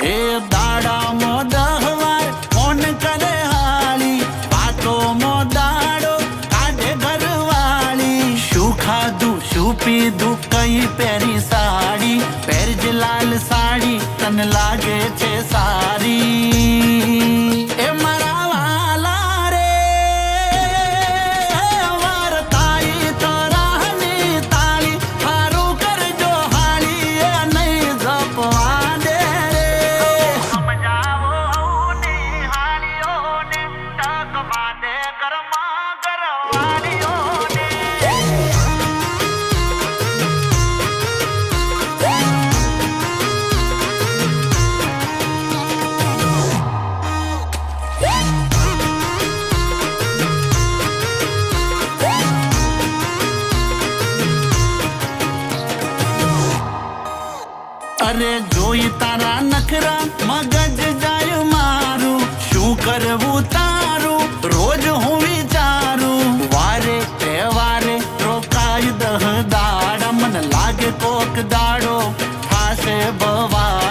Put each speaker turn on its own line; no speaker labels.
એ દાડામો દહવાર phone કરે હાળી, વાતોમો દાડો કાઢે ઘરવાળી. શું ખાધું શું પીધું કઈ પહેરી સાડી, પહેરજે લાલ સાડી તને લાગે છે સારી. એ મારા વાલા રે વારતાઈ તરાહની તાળી, હારું કરજો હાળી એ નહીં જપવા દે રે. સમજાવો ને હાળીઓને, તક બાંધે ઘરમાં ઘરવાળીઓને. અરે જોઈ તારા નખરા મગજ જાય મારું, શું કરવું તારું રોજ હું વિચારું. વારે તહેવારે રોકાય દહ દાડા, મને લાગે કોક દાડો થાશે બવા